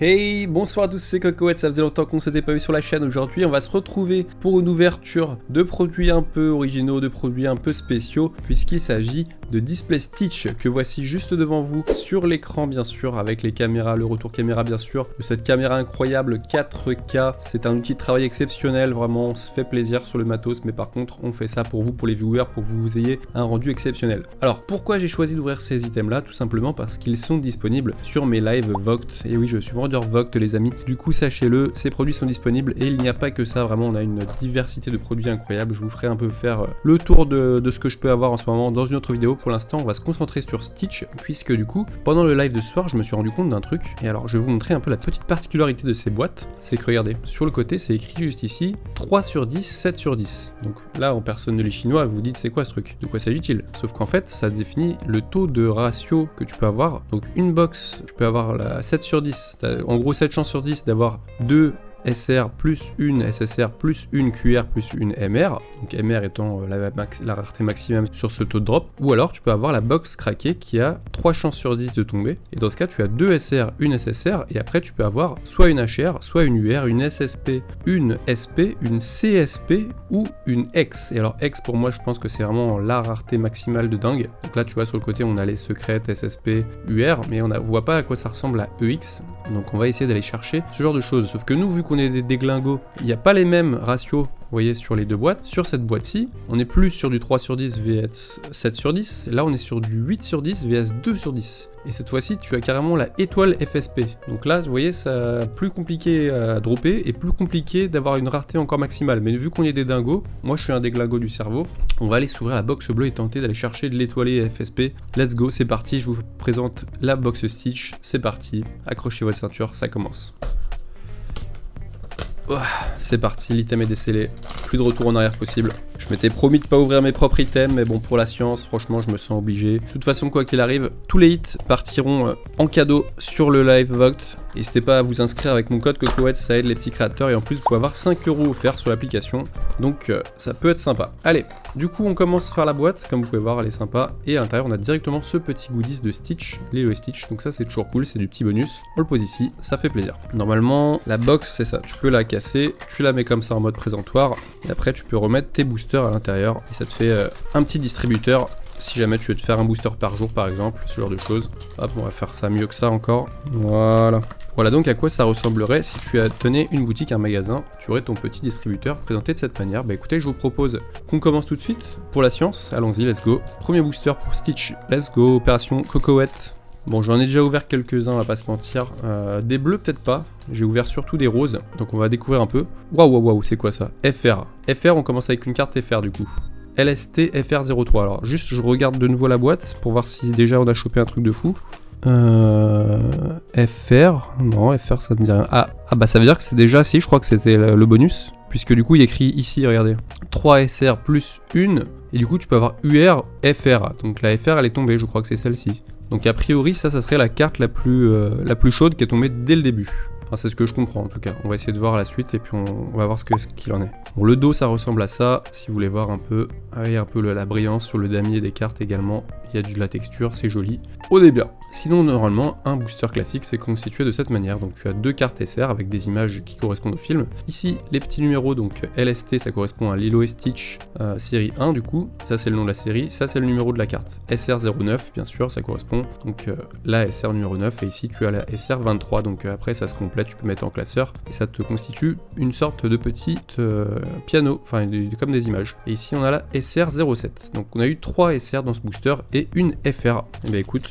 Hey, bonsoir à tous, c'est Cocoette, ça faisait longtemps qu'on s'était pas vu sur la chaîne. Aujourd'hui on va se retrouver pour une ouverture de produits un peu originaux, de produits un peu spéciaux, puisqu'il s'agit de Display Stitch que voici juste devant vous sur l'écran, bien sûr, avec les caméras, le retour caméra bien sûr, de cette caméra incroyable 4K. C'est un outil de travail exceptionnel, vraiment on se fait plaisir sur le matos, mais par contre on fait ça pour vous, pour les viewers, pour que vous ayez un rendu exceptionnel. Alors pourquoi j'ai choisi d'ouvrir ces items là? Tout simplement parce qu'ils sont disponibles sur mes lives Vogt. Et oui, je suis vendeur Vogt les amis, du coup sachez-le, ces produits sont disponibles et il n'y a pas que ça, vraiment on a une diversité de produits incroyables. Je vous ferai un peu faire le tour de ce que je peux avoir en ce moment dans une autre vidéo. Pour l'instant on va se concentrer sur Stitch, puisque du coup pendant le live de ce soir je me suis rendu compte d'un truc. Et alors je vais vous montrer un peu la petite particularité de ces boîtes, c'est que regardez, sur le côté c'est écrit juste ici 3 sur 10, 7 sur 10. Donc là en personne de les chinois, vous dites c'est quoi ce truc, de quoi s'agit-il? Sauf qu'en fait ça définit le taux de ratio que tu peux avoir. Donc une box, tu peux avoir la 7 sur 10, en gros 7 chances sur 10 d'avoir 2 SR plus une SSR plus une QR plus une MR, donc MR étant la rareté maximum sur ce taux de drop, ou alors tu peux avoir la box craquée qui a 3 chances sur 10 de tomber, et dans ce cas tu as 2 SR, une SSR, et après tu peux avoir soit une HR, soit une UR, une SSP, une SP, une CSP ou une X. Et alors X pour moi je pense que c'est vraiment la rareté maximale de dingue. Donc là tu vois sur le côté on a les secrètes SSP, UR, mais on voit pas à quoi ça ressemble à EX, donc on va essayer d'aller chercher ce genre de choses. Sauf que nous, vu qu'on est des déglingos, il n'y a pas les mêmes ratios, vous voyez, sur les deux boîtes. Sur cette boîte-ci, on est plus sur du 3 sur 10 vs 7 sur 10, là on est sur du 8 sur 10 vs 2 sur 10. Et cette fois-ci, tu as carrément la étoile FSP. Donc là, vous voyez, c'est plus compliqué à dropper et plus compliqué d'avoir une rareté encore maximale. Mais vu qu'on est des dingos, moi je suis un déglingo du cerveau, on va aller s'ouvrir la box bleue et tenter d'aller chercher de l'étoilé FSP. Let's go, c'est parti, je vous présente la box Stitch, c'est parti. Accrochez votre ceinture, ça commence. C'est parti, l'item est décellé, plus de retour en arrière possible. Je m'étais promis de pas ouvrir mes propres items, mais bon, pour la science, franchement, je me sens obligé. De toute façon, quoi qu'il arrive, tous les hits partiront en cadeau sur le live Vogt. N'hésitez pas à vous inscrire avec mon code Cocoette, ça aide les petits créateurs, et en plus, vous pouvez avoir 5 € offerts sur l'application. Donc, ça peut être sympa. Allez, du coup, on commence par la boîte. Comme vous pouvez voir, elle est sympa. Et à l'intérieur, on a directement ce petit goodies de Stitch, les Stitch. Donc ça, c'est toujours cool, c'est du petit bonus. On le pose ici, ça fait plaisir. Normalement, la box, c'est ça. Tu peux la casser, tu la mets comme ça en mode présentoir. Et après, tu peux remettre tes boosters à l'intérieur. Et ça te fait un petit distributeur. Si jamais tu veux te faire un booster par jour par exemple, ce genre de choses. Hop, on va faire ça mieux que ça encore. Voilà. Voilà donc à quoi ça ressemblerait si tu tenais une boutique, un magasin. Tu aurais ton petit distributeur présenté de cette manière. Bah écoutez, je vous propose qu'on commence tout de suite pour la science. Allons-y, let's go. Premier booster pour Stitch. Let's go, opération Cocoette. Bon, j'en ai déjà ouvert quelques-uns, on va pas se mentir. Des bleus peut-être pas. J'ai ouvert surtout des roses. Donc on va découvrir un peu. Waouh, c'est quoi ça? FR. FR, on commence avec une carte FR du coup. LST FR03. Alors juste je regarde de nouveau la boîte pour voir si déjà on a chopé un truc de fou. FR, non FR ça me dit rien. Ah bah ça veut dire que c'est déjà, si je crois que c'était le bonus, puisque du coup il est écrit ici, regardez, 3 SR plus 1, et du coup tu peux avoir UR FR, donc la FR elle est tombée, je crois que c'est celle-ci. Donc a priori ça serait la carte la plus chaude qui est tombée dès le début. Enfin, c'est ce que je comprends en tout cas. On va essayer de voir la suite et puis on va voir ce qu'il en est. Bon, le dos ça ressemble à ça, si vous voulez voir un peu. Ah, il y a un peu la brillance sur le damier des cartes également. Il y a de la texture, c'est joli. On est bien. Sinon, normalement, un booster classique c'est constitué de cette manière. Donc tu as deux cartes SR avec des images qui correspondent au film. Ici, les petits numéros, donc LST ça correspond à Lilo et Stitch série 1 du coup. Ça c'est le nom de la série, ça c'est le numéro de la carte. SR09 bien sûr, ça correspond. Donc la SR numéro 9 et ici tu as la SR23. Donc après ça se complète, tu peux mettre en classeur et ça te constitue une sorte de petit piano, enfin comme des images. Et ici on a la SR07. Donc on a eu 3 SR dans ce booster et une FR. Et bien écoute,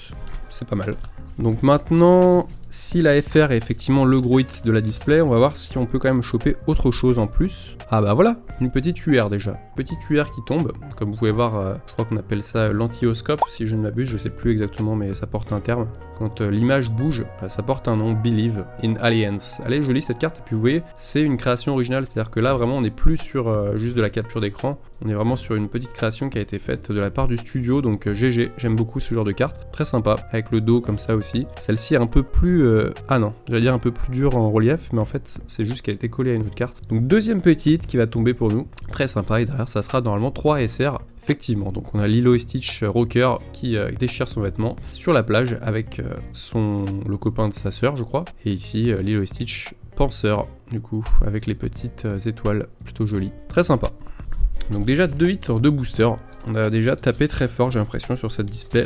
c'est pas mal. Donc maintenant, si la FR est effectivement le gros hit de la display, on va voir si on peut quand même choper autre chose en plus. Ah bah voilà, une petite UR déjà. Petite UR qui tombe. Comme vous pouvez voir, je crois qu'on appelle ça l'antioscope, si je ne m'abuse, je sais plus exactement, mais ça porte un terme. Quand l'image bouge, ça porte un nom, Believe in Aliens. Elle est jolie cette carte, et puis vous voyez, c'est une création originale, c'est-à-dire que là vraiment on n'est plus sur juste de la capture d'écran, on est vraiment sur une petite création qui a été faite de la part du studio, donc GG, j'aime beaucoup ce genre de carte, très sympa, avec le dos comme ça aussi. Celle-ci est un peu plus, ah non, j'allais dire un peu plus dure en relief, mais en fait c'est juste qu'elle a été collée à une autre carte. Donc deuxième petite qui va tomber pour nous, très sympa, et derrière ça sera normalement 3 SR Effectivement, donc on a Lilo et Stitch rocker qui déchire son vêtement sur la plage avec le copain de sa sœur, je crois. Et ici, Lilo et Stitch penseur, du coup, avec les petites étoiles plutôt jolies. Très sympa. Donc déjà 2 hits sur 2 boosters. On a déjà tapé très fort, j'ai l'impression, sur cette display.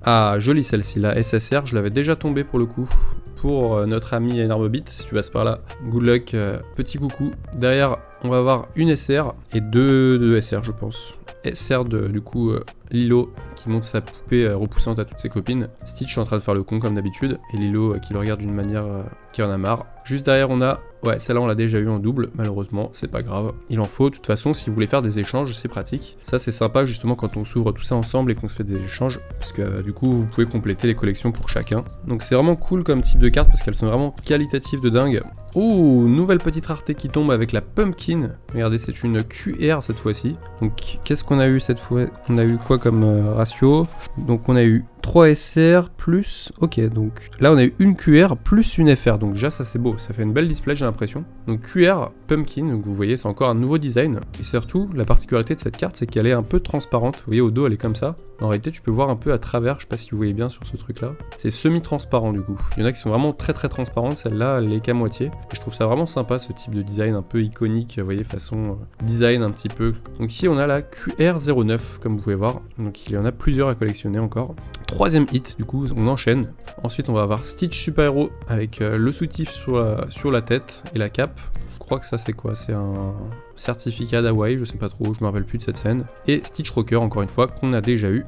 Ah, jolie celle-ci, la SSR, je l'avais déjà tombée pour le coup. Pour notre ami Enerbobit, si tu passes par là. Good luck, petit coucou. Derrière, on va avoir une SR et deux SR, je pense. SR de, du coup, Lilo qui monte sa poupée repoussante à toutes ses copines. Stitch en train de faire le con comme d'habitude. Et Lilo qui le regarde d'une manière qui en a marre. Juste derrière, on a... Ouais, celle-là, on l'a déjà eu en double, malheureusement, c'est pas grave. Il en faut, de toute façon, si vous voulez faire des échanges, c'est pratique. Ça, c'est sympa, justement, quand on s'ouvre tout ça ensemble et qu'on se fait des échanges, parce que, du coup, vous pouvez compléter les collections pour chacun. Donc, c'est vraiment cool comme type de carte, parce qu'elles sont vraiment qualitatives de dingue. Oh, nouvelle petite rareté qui tombe avec la Pumpkin. Regardez, c'est une QR cette fois-ci. Donc, qu'est-ce qu'on a eu cette fois? On a eu quoi comme ratio? Donc, on a eu 3 SR plus... Ok, donc là on a eu une QR plus une FR, donc déjà ça c'est beau, ça fait une belle display j'ai l'impression. Donc QR Pumpkin, donc vous voyez c'est encore un nouveau design, et surtout la particularité de cette carte c'est qu'elle est un peu transparente, vous voyez au dos elle est comme ça. En réalité tu peux voir un peu à travers, je sais pas si vous voyez bien sur ce truc là. C'est semi-transparent du coup, il y en a qui sont vraiment très transparentes, celle-là elle est qu'à moitié. Et je trouve ça vraiment sympa ce type de design un peu iconique, vous voyez façon design un petit peu. Donc ici on a la QR09 comme vous pouvez voir, donc il y en a plusieurs à collectionner encore. Troisième hit, du coup, on enchaîne. Ensuite, on va avoir Stitch Super Hero avec le soutif sur la tête et la cape. Je crois que ça, c'est quoi? C'est un certificat d'Hawaï, je sais pas trop, je me rappelle plus de cette scène. Et Stitch Rocker, encore une fois, qu'on a déjà eu.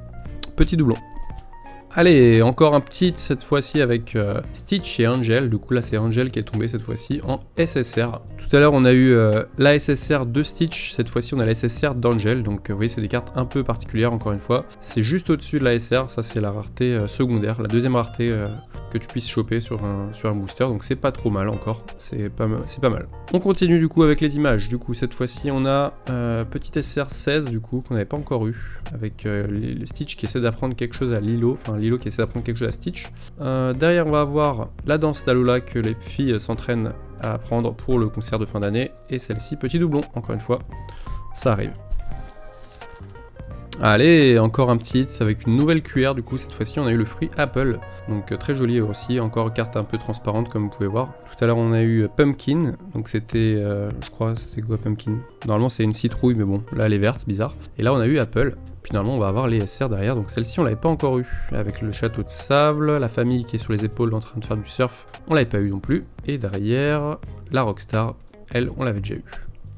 Petit doublon. Allez, encore un petit cette fois-ci avec Stitch et Angel. Du coup là c'est Angel qui est tombé cette fois-ci en SSR. Tout à l'heure on a eu la SSR de Stitch, cette fois-ci on a la SSR d'Angel. Donc vous voyez c'est des cartes un peu particulières encore une fois. C'est juste au-dessus de la SR, ça c'est la rareté secondaire, la deuxième rareté que tu puisses choper sur un booster. Donc c'est pas trop mal encore, c'est pas mal. On continue du coup avec les images. Du coup cette fois-ci on a petite SR 16 du coup qu'on n'avait pas encore eu. Avec les Stitch qui essaie d'apprendre quelque chose à Lilo, enfin Lilo qui essaie d'apprendre quelque chose à Stitch. Derrière on va avoir la danse d'Alola que les filles s'entraînent à apprendre pour le concert de fin d'année. Et celle-ci, petit doublon, encore une fois, ça arrive. Allez, encore un petit hit avec une nouvelle QR, du coup cette fois-ci on a eu le fruit Apple, donc très joli aussi, encore carte un peu transparente comme vous pouvez voir. Tout à l'heure on a eu Pumpkin, donc c'était, je crois c'était quoi Pumpkin? Normalement c'est une citrouille mais bon, là elle est verte, bizarre. Et là on a eu Apple, finalement on va avoir les SR derrière, donc celle-ci on l'avait pas encore eu, avec le château de sable, la famille qui est sur les épaules en train de faire du surf, on l'avait pas eu non plus. Et derrière, la Rockstar, elle on l'avait déjà eu.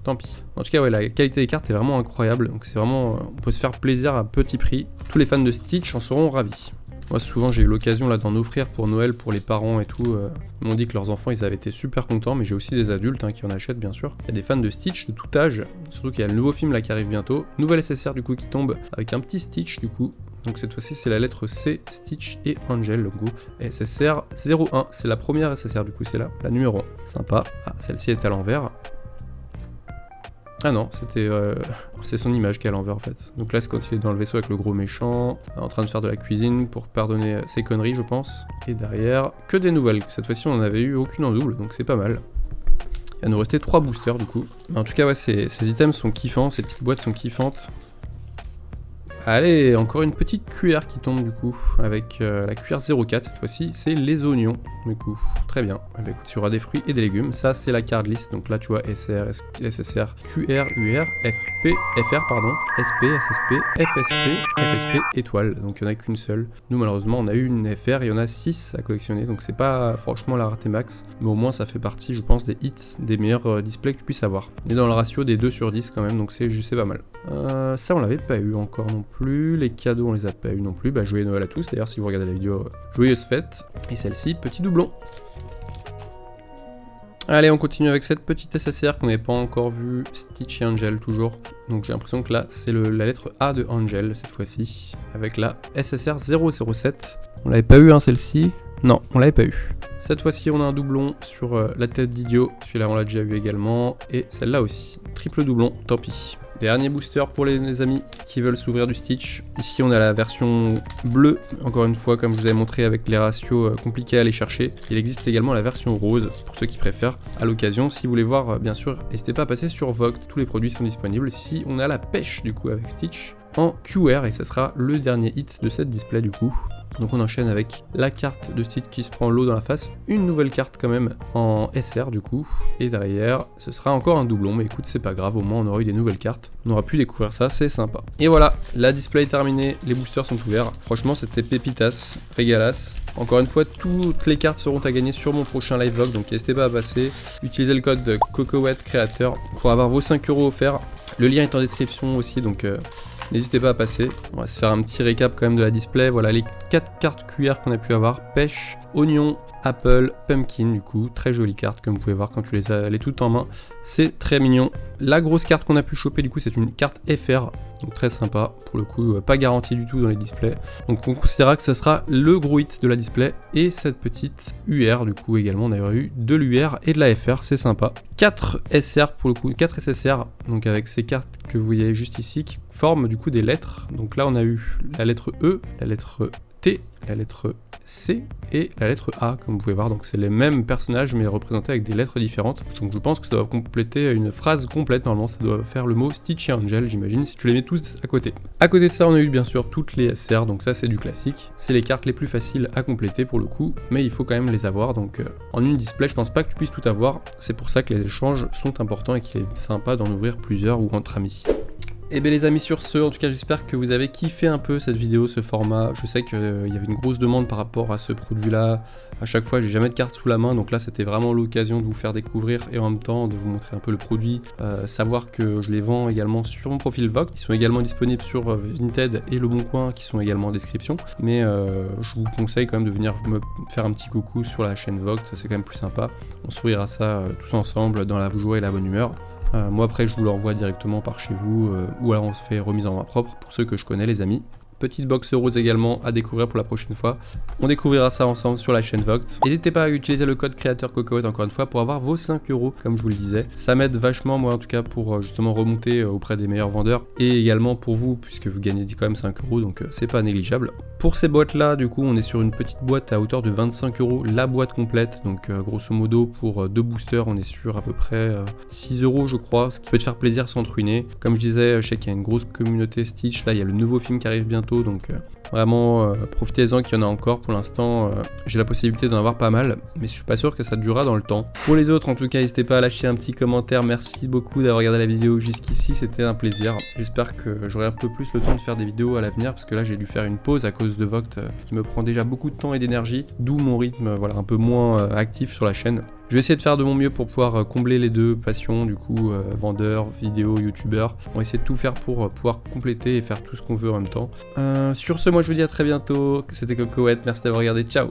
Tant pis. En tout cas, ouais, la qualité des cartes est vraiment incroyable. Donc c'est vraiment, on peut se faire plaisir à petit prix. Tous les fans de Stitch en seront ravis. Moi, souvent, j'ai eu l'occasion là d'en offrir pour Noël, pour les parents et tout. Ils m'ont dit que leurs enfants, ils avaient été super contents, mais j'ai aussi des adultes qui en achètent, bien sûr. Il y a des fans de Stitch de tout âge. Surtout qu'il y a le nouveau film là qui arrive bientôt. Nouvelle SSR du coup qui tombe avec un petit Stitch du coup. Donc cette fois-ci, c'est la lettre C, Stitch et Angel, le coup. SSR 01, c'est la première SSR du coup, c'est là, la numéro 1. Sympa. Ah, celle-ci est à l'envers. Ah non, c'était c'est son image qui est à l'envers en fait. Donc là c'est quand il est dans le vaisseau avec le gros méchant, en train de faire de la cuisine pour pardonner ses conneries je pense. Et derrière, que des nouvelles. Cette fois-ci on n'en avait eu aucune en double, donc c'est pas mal. Il va nous rester 3 boosters du coup. Mais en tout cas ouais, ces items sont kiffants, ces petites boîtes sont kiffantes. Allez, encore une petite cuillère qui tombe du coup, avec la cuillère 04 cette fois-ci, c'est les oignons du coup, très bien. Eh bien, écoute, il y aura des fruits et des légumes, ça c'est la card list, donc là tu vois SR, SSR, QR, UR, FP, FR pardon, SP, SSP, FSP, FSP, étoile, donc il n'y en a qu'une seule. Nous malheureusement on a eu une FR, il y en a 6 à collectionner, donc c'est pas franchement la rareté max, mais au moins ça fait partie je pense des hits, des meilleurs displays que tu puisses avoir. On est dans le ratio des 2 sur 10 quand même, donc c'est pas mal. Ça on l'avait pas eu encore non plus, les cadeaux on les a pas eu non plus, bah joyeux Noël à tous d'ailleurs si vous regardez la vidéo, joyeuse fête. Et celle-ci, petit doublon. Allez, on continue avec cette petite SSR qu'on n'avait pas encore vu, Stitch et Angel toujours. Donc j'ai l'impression que là c'est la lettre A de Angel cette fois-ci, avec la SSR 007. On l'avait pas eu hein celle-ci. Non, on l'avait pas eu. Cette fois-ci, on a un doublon sur la tête d'Idio. Celui-là, on l'a déjà vu également. Et celle-là aussi. Triple doublon, tant pis. Dernier booster pour les amis qui veulent s'ouvrir du Stitch. Ici, on a la version bleue. Encore une fois, comme je vous avais montré avec les ratios compliqués à aller chercher. Il existe également la version rose, pour ceux qui préfèrent. À l'occasion, si vous voulez voir, bien sûr, n'hésitez pas à passer sur Vogt. Tous les produits sont disponibles. Ici, on a la pêche, du coup, avec Stitch en QR. Et ce sera le dernier hit de cette display, du coup. Donc on enchaîne avec la carte de Stitch qui se prend l'eau dans la face, une nouvelle carte quand même en SR du coup, et derrière ce sera encore un doublon, mais écoute c'est pas grave, au moins on aura eu des nouvelles cartes, on aura pu découvrir ça, c'est sympa. Et voilà, la display est terminée, les boosters sont ouverts, franchement c'était pépitas, régalas. Encore une fois, toutes les cartes seront à gagner sur mon prochain live vlog, donc n'hésitez pas à passer, utilisez le code Cocoette Créateur pour avoir vos 5 € offerts, le lien est en description aussi, donc n'hésitez pas à passer. On va se faire un petit récap quand même de la display. Voilà les 4 cartes QR qu'on a pu avoir. Pêche, oignon, apple, pumpkin du coup. Très jolie carte comme vous pouvez voir quand tu les as toutes en main. C'est très mignon. La grosse carte qu'on a pu choper du coup c'est une carte FR. Donc très sympa. Pour le coup pas garantie du tout dans les displays. Donc on considérera que ce sera le gros hit de la display. Et cette petite UR du coup également. On a eu de l'UR et de la FR. C'est sympa. 4 SR pour le coup. 4 SSR. Donc avec ces cartes que vous voyez juste ici qui forment du coup des lettres. Donc là on a eu la lettre E, la lettre T, la lettre C et la lettre A comme vous pouvez voir. Donc c'est les mêmes personnages mais représentés avec des lettres différentes. Donc je pense que ça doit compléter une phrase complète. Normalement ça doit faire le mot Stitch et Angel j'imagine si tu les mets tous à côté. À côté de ça on a eu bien sûr toutes les SR. Donc ça c'est du classique. C'est les cartes les plus faciles à compléter pour le coup. Mais il faut quand même les avoir. Donc en une display je pense pas que tu puisses tout avoir. C'est pour ça que les échanges sont importants et qu'il est sympa d'en ouvrir plusieurs ou entre amis. Et bien les amis sur ce, en tout cas j'espère que vous avez kiffé un peu cette vidéo, ce format. Je sais qu'il y avait une grosse demande par rapport à ce produit là. À chaque fois j'ai jamais de carte sous la main, donc là c'était vraiment l'occasion de vous faire découvrir et en même temps de vous montrer un peu le produit. Savoir que je les vends également sur mon profil Vogt. Ils sont également disponibles sur Vinted et Le Bon Coin qui sont également en description. Mais je vous conseille quand même de venir me faire un petit coucou sur la chaîne Vogt, c'est quand même plus sympa. On sourira ça tous ensemble dans la joie et la bonne humeur. Moi après je vous l'envoie directement par chez vous ou alors on se fait remise en main propre pour ceux que je connais les amis. Petite box rose également à découvrir pour la prochaine fois. On découvrira ça ensemble sur la chaîne Vogt. N'hésitez pas à utiliser le code créateur Cocoette encore une fois pour avoir vos 5 € comme je vous le disais. Ça m'aide vachement moi en tout cas pour justement remonter auprès des meilleurs vendeurs et également pour vous puisque vous gagnez quand même 5 € donc c'est pas négligeable. Pour ces boîtes là du coup on est sur une petite boîte à hauteur de 25 € la boîte complète donc grosso modo pour 2 boosters on est sur à peu près 6 € je crois, ce qui peut te faire plaisir sans te ruiner. Comme je disais je sais qu'il y a une grosse communauté Stitch, là il y a le nouveau film qui arrive bientôt donc vraiment profitez-en qu'il y en a encore. Pour l'instant j'ai la possibilité d'en avoir pas mal mais je suis pas sûr que ça durera dans le temps. Pour les autres en tout cas n'hésitez pas à lâcher un petit commentaire, merci beaucoup d'avoir regardé la vidéo jusqu'ici, c'était un plaisir. J'espère que j'aurai un peu plus le temps de faire des vidéos à l'avenir parce que là j'ai dû faire une pause à cause de Vogt qui me prend déjà beaucoup de temps et d'énergie, d'où mon rythme voilà un peu moins actif sur la chaîne. Je vais essayer de faire de mon mieux pour pouvoir combler les deux passions, du coup, vendeur, vidéo, youtubeur. On va essayer de tout faire pour pouvoir compléter et faire tout ce qu'on veut en même temps. Sur ce, moi je vous dis à très bientôt. C'était Cocoette, merci d'avoir regardé, ciao!